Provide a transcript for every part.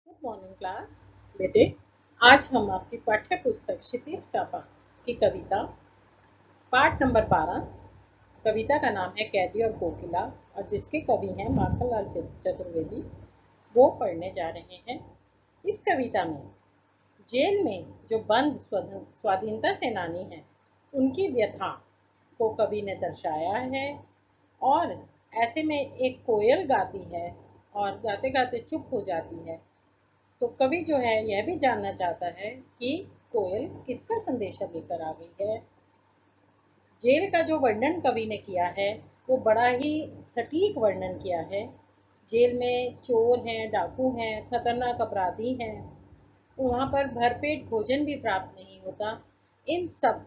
Good morning class. बेटे, आज हम आपकी पाठ्य पुस्तक क्षितिज का की कविता पाठ नंबर 12। कविता का नाम है कैदी और कोकिला और जिसके कवि हैं माखनलाल चतुर्वेदी, वो पढ़ने जा रहे हैं। इस कविता में जेल में जो बंद स्वाधीनता सेनानी हैं उनकी व्यथा को कवि ने दर्शाया है। और ऐसे में एक कोयल गाती है और गाते गाते चुप हो जाती है, तो कवि जो है यह भी जानना चाहता है कि कोयल किसका संदेशा लेकर आ गई है। जेल का जो वर्णन कवि ने किया है वो बड़ा ही सटीक वर्णन किया है। जेल में चोर हैं, डाकू हैं, खतरनाक अपराधी हैं, वहाँ पर भरपेट भोजन भी प्राप्त नहीं होता। इन सब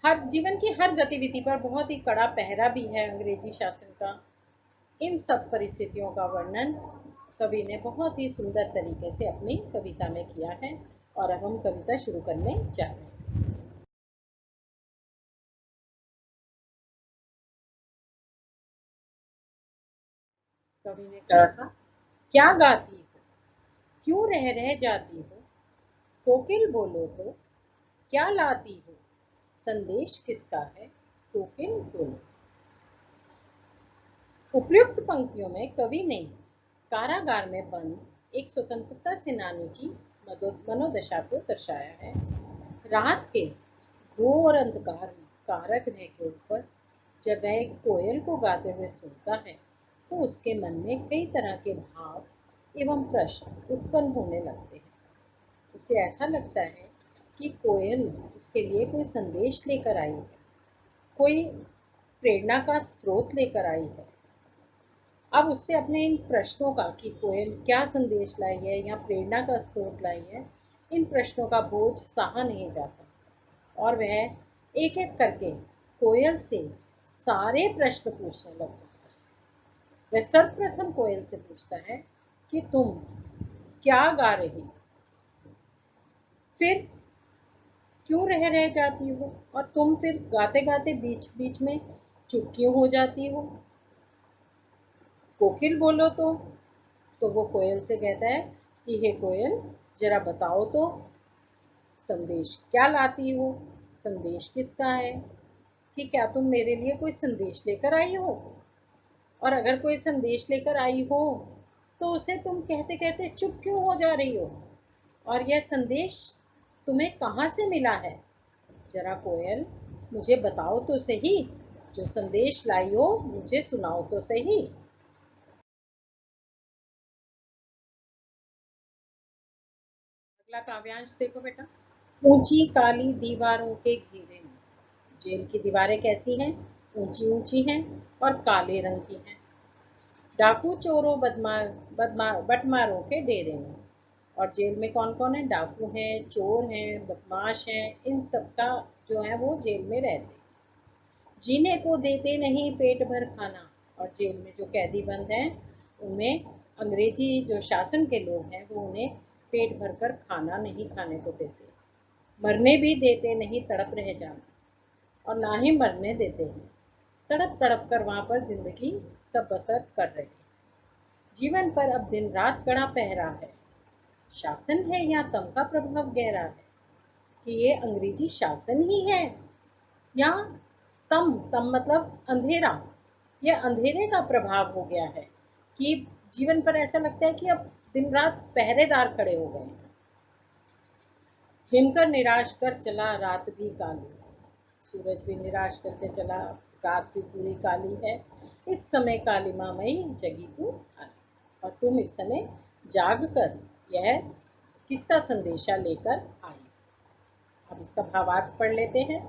हर जीवन की हर गतिविधि पर बहुत ही कड़ा पहरा भी है अंग्रेजी शासन का। इन सब परिस्थितियों का वर्णन कवि ने बहुत ही सुंदर तरीके से अपनी कविता में किया है। और अब हम कविता शुरू करने जा रहे हैं। कवि ने कहा था, क्या गाती हो, क्यों रह रह जाती हो, कोकिल बोलो तो क्या लाती हो, संदेश किसका है, कोकिल बोलो। उपयुक्त पंक्तियों में कवि ने कारागार में बंद एक स्वतंत्रता सेनानी की मनोदशा को दर्शाया है। रात के घोर अंधकार में कारागृह के ऊपर जब वह एक कोयल को गाते हुए सुनता है तो उसके मन में कई तरह के भाव एवं प्रश्न उत्पन्न होने लगते हैं। उसे ऐसा लगता है कि कोयल उसके लिए कोई संदेश लेकर आई है, कोई प्रेरणा का स्रोत लेकर आई है। अब उससे अपने इन प्रश्नों का कि कोयल क्या संदेश लाई है या प्रेरणा का स्रोत लाई है, इन प्रश्नों का बोझ सहा नहीं जाता और वह एक एक करके कोयल से सारे प्रश्न पूछने लग जाता है। वह सर्वप्रथम कोयल से पूछता है कि तुम क्या गा रही, फिर क्यों रह जाती हो, और तुम फिर गाते गाते बीच बीच में चुप क्यों हो जाती हो, कोकिल बोलो तो वो कोयल से कहता है कि हे कोयल, जरा बताओ तो संदेश क्या लाती हो, संदेश किसका है, कि क्या तुम मेरे लिए कोई संदेश लेकर आई हो, और अगर कोई संदेश लेकर आई हो तो उसे तुम कहते कहते चुप क्यों हो जा रही हो, और यह संदेश तुम्हें कहाँ से मिला है, जरा कोयल मुझे बताओ तो सही, जो संदेश लाई हो मुझे सुनाओ तो सही। अगला काव्यांश देखो बेटा। ऊंची काली दीवारों के घेरे में, जेल की दीवारें कैसी हैं, ऊंची ऊंची हैं और काले रंग की हैं। डाकू चोरों बटमारों के डेरे में, और जेल में कौन कौन है, डाकू हैं, चोर हैं, बदमाश हैं, इन सबका जो है वो जेल में रहते। जीने को देते नहीं पेट भर खाना, और जेल में जो कैदी बंद हैं उनमें अंग्रेजी जो शासन के लोग हैं वो उन्हें पेट भर कर खाना नहीं खाने को देते। मरने भी देते नहीं, तड़प रह जाना, और ना ही मरने देते हैं, तड़प तड़प कर वहां पर जिंदगी सब बसर कर रहे हैं। जीवन पर अब दिन रात कड़ा पहरा है, शासन है या तम का प्रभाव गहरा है, कि ये अंग्रेजी शासन ही है या तम तम मतलब अंधेरा, ये अंधेरे का प्रभाव हो गया है कि जीवन पर ऐसा लगता है कि अब दिन रात पहरेदार खड़े हो गए हैं। हिमकर निराश कर चला रात भी काली, सूरज भी निराश करके चला, रात भी पूरी काली है। इस समय कालिमा मई जगी तू आई, और तुम इस समय जाग कर यह किसका संदेशा लेकर आई। अब इसका भावार्थ पढ़ लेते हैं।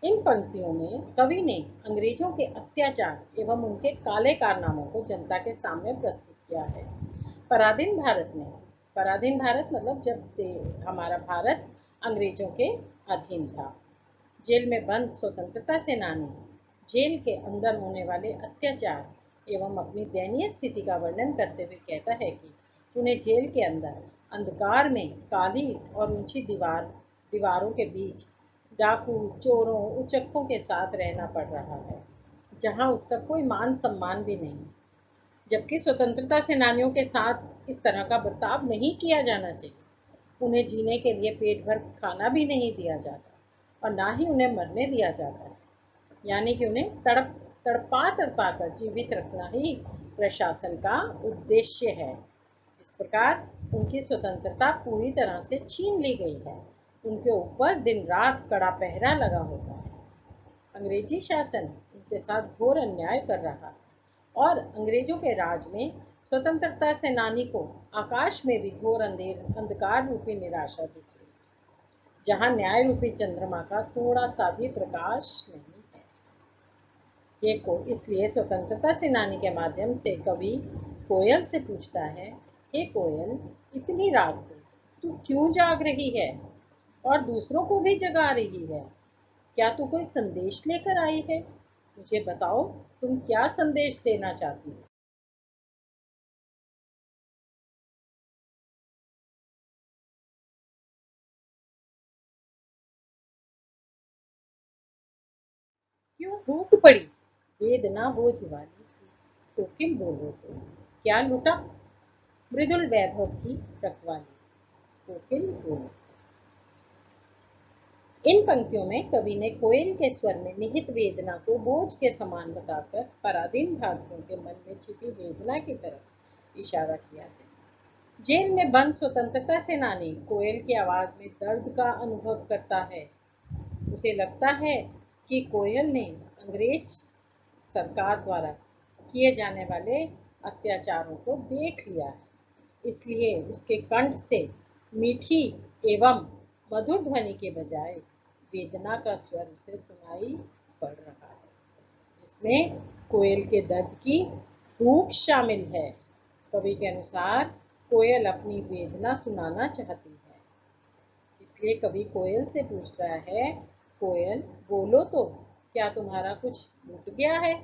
इन पंक्तियों में कवि ने अंग्रेजों के अत्याचार एवं उनके काले कारनामों को जनता के सामने प्रस्तुत किया है। पराधीन भारत में, पराधीन भारत मतलब जब हमारा भारत अंग्रेजों के अधीन था, जेल में बंद स्वतंत्रता सेनानी जेल के अंदर होने वाले अत्याचार एवं अपनी दयनीय स्थिति का वर्णन करते हुए कहता है कि उन्हें जेल के अंदर अंधकार में काली और ऊंची दीवारों के बीच डाकू चोरों उचक्कों के साथ रहना पड़ रहा है, जहां उसका कोई मान सम्मान भी नहीं, जबकि स्वतंत्रता सेनानियों के साथ इस तरह का बर्ताव नहीं किया जाना चाहिए। उन्हें जीने के लिए पेट भर खाना भी नहीं दिया जाता और ना ही उन्हें मरने दिया जाता है। यानी कि उन्हें तड़पा तड़पा कर जीवित रखना ही प्रशासन का उद्देश्य है। इस प्रकार उनकी स्वतंत्रता पूरी तरह से छीन ली गई है। उनके ऊपर दिन रात कड़ा पहरा लगा होता है। अंग्रेजी शासन उनके साथ घोर अन्याय कर रहा है और अंग्रेजों के राज में स्वतंत्रता सेनानी को आकाश में भी घोर अंधकार रूपी निराशा दिख रही है, जहां न्याय रूपी चंद्रमा का थोड़ा सा भी प्रकाश नहीं है। ये को इसलिए स्वतंत्रता सेनानी के माध्यम से कवि कोयल से पूछता है, हे कोयल, इतनी रात को तू क्यों जाग रही है और दूसरों को भी जगा रही है? क्या तू कोई संदेश लेकर आई है? मुझे बताओ, तुम क्या संदेश देना चाहती हो? क्यों भूख पड़ी वेदना बोझ वाली सी, कोकिल बोलो तो क्या लूटा मृदुल वैभव की रखवाली सी, कोकिल बोलो। इन पंक्तियों में कवि ने कोयल के स्वर में निहित वेदना को बोझ के समान बताकर पराधीन भारतीयों के मन में छिपी वेदना की तरफ इशारा किया है। जेल में बंद स्वतंत्रता सेनानी कोयल की आवाज में दर्द का अनुभव करता है। उसे लगता है कि कोयल ने अंग्रेज सरकार द्वारा किए जाने वाले अत्याचारों को देख लिया है, इसलिए उसके कंठ से मीठी एवं मधुर ध्वनि के बजाय वेदना का स्वर उसे सुनाई पड़ रहा है, जिसमें कोयल के दर्द की हूक शामिल है। कवि के अनुसार कोयल अपनी वेदना सुनाना चाहती है, इसलिए कवि कोयल से पूछता है, कोयल बोलो तो क्या तुम्हारा कुछ टूट गया है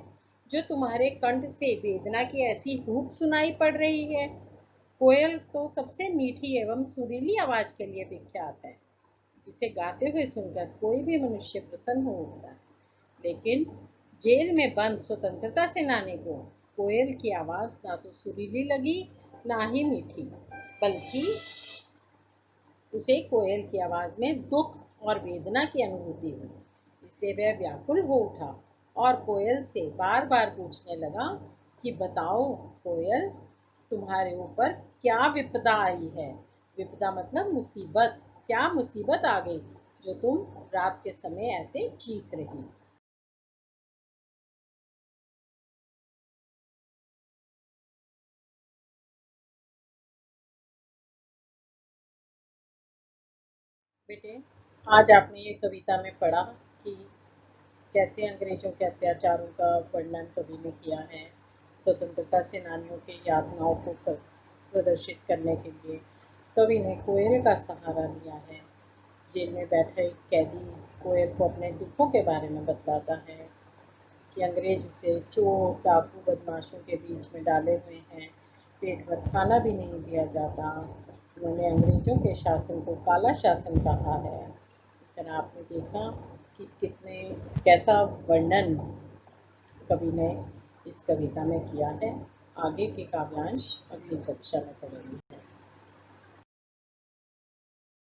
जो तुम्हारे कंठ से वेदना की ऐसी हूक सुनाई पड़ रही है? कोयल तो सबसे मीठी एवं सुरीली आवाज के लिए विख्यात है, जिसे गाते हुए सुनकर कोई भी मनुष्य प्रसन्न हो उठता है। लेकिन जेल में बंद स्वतंत्रता सेनानी को कोयल की आवाज ना तो सुरीली लगी ना ही मीठी, बल्कि उसे कोयल की आवाज में दुख और वेदना की अनुभूति हुई। इससे वह व्याकुल हो उठा और कोयल से बार बार पूछने लगा कि बताओ कोयल, तुम्हारे ऊपर क्या विपदा आई है? विपदा मतलब मुसीबत। क्या मुसीबत आ गई जो तुम रात के समय ऐसे चीख रही? बेटे, आज आपने ये कविता में पढ़ा कि कैसे अंग्रेजों के अत्याचारों का वर्णन कवि ने किया है, स्वतंत्रता सेनानियों की यातनाओं को प्रदर्शित करने के लिए कवि ने कोयल का सहारा लिया है। जेल में बैठे एक कैदी कोयल को अपने दुखों के बारे में बतलाता है कि अंग्रेज उसे चोर डाकू बदमाशों के बीच में डाले हुए हैं, पेट भर खाना भी नहीं दिया जाता। उन्होंने अंग्रेजों के शासन को काला शासन कहा है। इस तरह आपने देखा कि कितने कैसा वर्णन कवि ने इस कविता में किया है। आगे के काव्यांश अगली कक्षा में पढ़ेंगे।